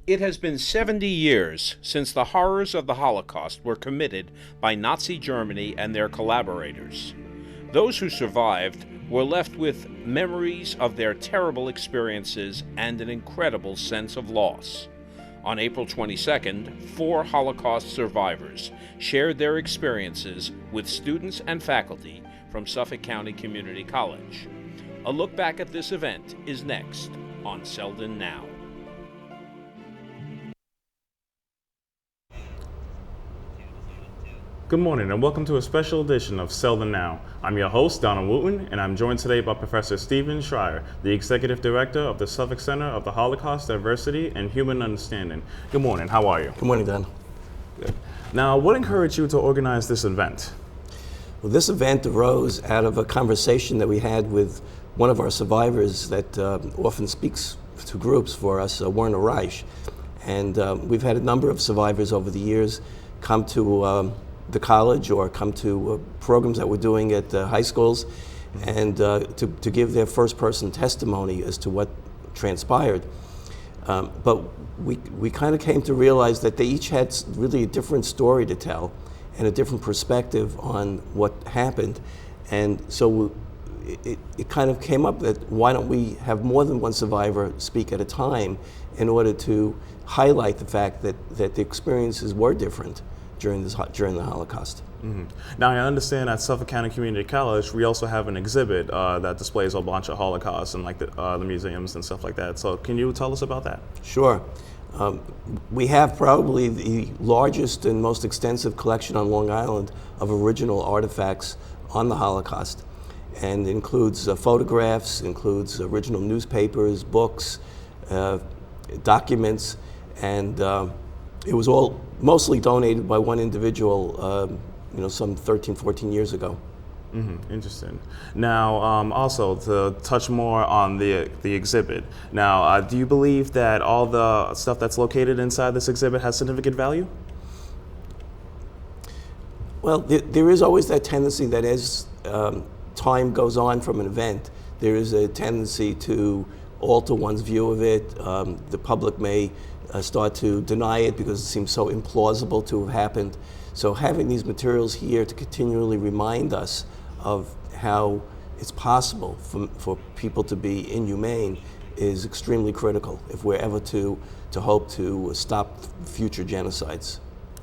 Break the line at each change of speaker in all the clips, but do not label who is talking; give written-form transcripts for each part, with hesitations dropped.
It has been 70 years since the horrors of the Holocaust were committed by Nazi Germany and their collaborators. Those who survived were left with memories of their terrible experiences and an incredible sense of loss. On April 22nd, 4 Holocaust survivors shared their experiences with students and faculty from Suffolk County Community College. A look back at this event is next on Selden Now.
Good morning and welcome to a special edition of Selden Now. I'm your host, Donald Wooten, and I'm joined today by Professor Stephen Schrier, the Executive Director of the Suffolk Center of the Holocaust, Diversity, and Human Understanding. Good morning, how are you?
Good morning, Don.
Good. Now, what encouraged you to organize this event?
Well, this event arose out of a conversation that we had with one of our survivors that often speaks to groups for us, Werner Reich. And we've had a number of survivors over the years come to the college or come to programs that we're doing at high schools and to give their first-person testimony as to what transpired. But we kind of came to realize that they each had really a different story to tell and a different perspective on what happened. And so it kind of came up that why don't we have more than one survivor speak at a time in order to highlight the fact that the experiences were different during the Holocaust.
Mm-hmm. Now, I understand at Suffolk County Community College, we also have an exhibit that displays a bunch of Holocausts and like the museums and stuff like that. So can you tell us about that?
Sure. We have probably the largest and most extensive collection on Long Island of original artifacts on the Holocaust, and includes photographs, includes original newspapers, books, documents, and it was all mostly donated by one individual, some 13, 14 years ago.
Mm-hmm. Interesting. Now, also to touch more on the exhibit. Now, do you believe that all the stuff that's located inside this exhibit has significant value?
Well, there is always that tendency that as time goes on from an event, there is a tendency to alter one's view of it. The public may start to deny it because it seems so implausible to have happened. So having these materials here to continually remind us of how it's possible for people to be inhumane is extremely critical if we're ever to hope to stop future genocides.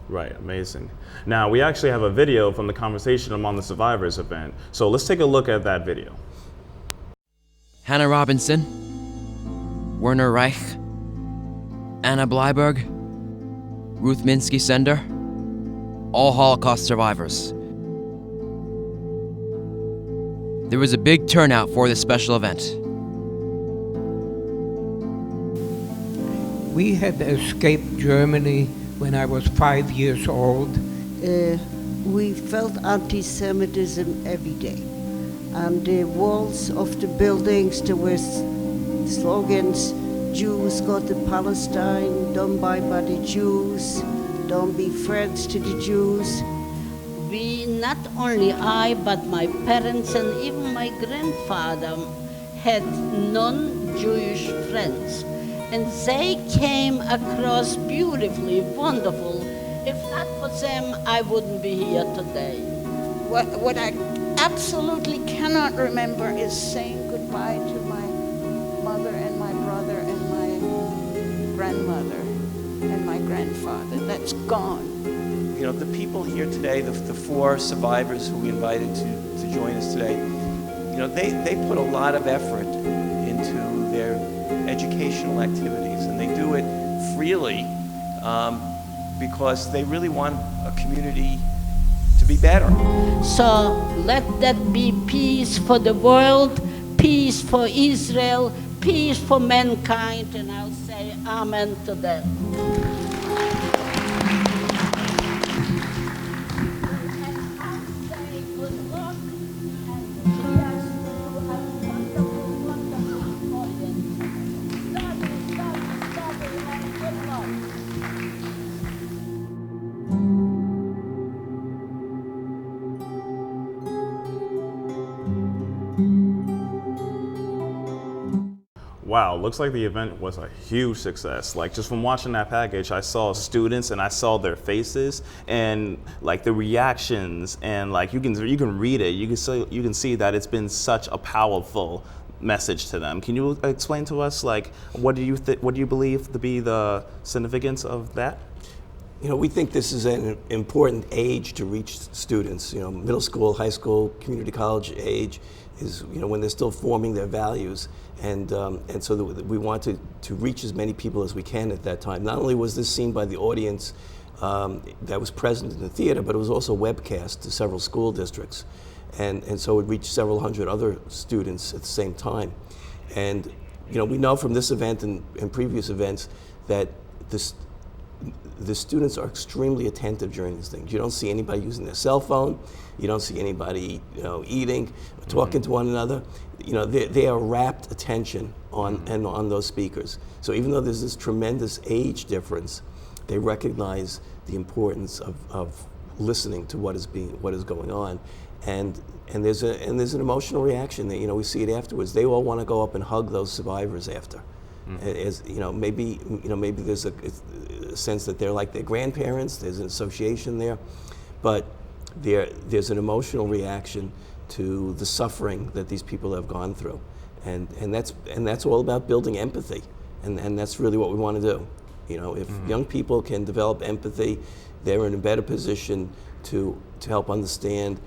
Right, amazing. Now, we actually have a video from the conversation among the survivors event. So let's take a look at that video.
Hannah Robinson, Werner Reich, Anna Bleiberg, Ruth Minsky Sender, all Holocaust survivors. There was a big turnout for this special event.
We had escaped Germany when I was 5 years old.
We felt anti-Semitism every day. On the walls of the buildings there were slogans: Jews go to Palestine, don't buy by the Jews, don't be friends to the Jews.
We, not only I, but my parents and even my grandfather had non-Jewish friends. And they came across beautifully, wonderful. If not for them, I wouldn't be here today.
What I absolutely cannot remember is saying goodbye to my mother and my brother and my grandmother and my grandfather. That's gone.
You know, the people here today, the 4 survivors who we invited to join us today, you know, they put a lot of effort into their educational activities, and they do it freely because they really want a community to be better.
So let that be peace for the world, peace for Israel, peace for mankind, and I'll say amen to that.
wow, looks like the event was a huge success. Like just from watching that package, I saw students and I saw their faces and like the reactions, and like you can read it. You can see that it's been such a powerful message to them. Can you explain to us like what do you believe to be the significance of that?
You know, we think this is an important age to reach students. You know, middle school, high school, community college age is, you know, when they're still forming their values, and so we want to reach as many people as we can at that time. Not only was this seen by the audience that was present in the theater, but it was also webcast to several school districts, and so it reached several hundred other students at the same time. And you know, we know from this event and previous events that the students are extremely attentive during these things. You don't see anybody using their cell phone. You don't see anybody, you know, eating, talking to one another. You know, they are rapt attention on those speakers. So even though there's this tremendous age difference, they recognize the importance of listening to what is going on, and there's an emotional reaction that, you know, we see it afterwards. They all want to go up and hug those survivors after. As you know, maybe there's a sense that they're like their grandparents. There's an association there, but there's an emotional reaction to the suffering that these people have gone through, and that's all about building empathy, and that's really what we want to do. You know, if young people can develop empathy, they're in a better position to help understand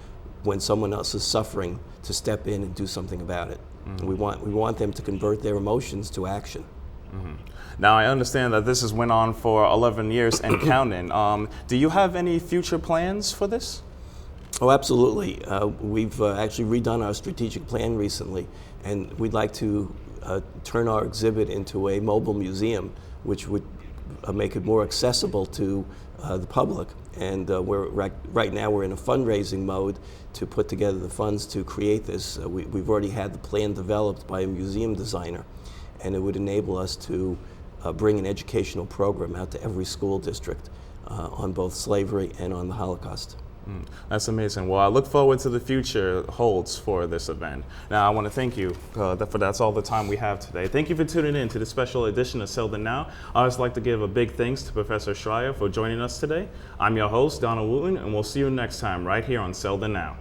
when someone else is suffering, to step in and do something about it. We want them to convert their emotions to action.
Now, I understand that this has went on for 11 years and counting. Do you have any future plans for this?
Oh, absolutely. We've actually redone our strategic plan recently, and we'd like to turn our exhibit into a mobile museum, which would make it more accessible to the public. And right now we're in a fundraising mode to put together the funds to create this. We've already had the plan developed by a museum designer, and it would enable us to bring an educational program out to every school district on both slavery and on the Holocaust.
That's amazing. Well, I look forward to the future holds for this event. Now, I want to thank you that's all the time we have today. Thank you for tuning in to this special edition of Sell the Now. I always like to give a big thanks to Professor Schrier for joining us today. I'm your host, Donald Wooten, and we'll see you next time right here on Sell the Now.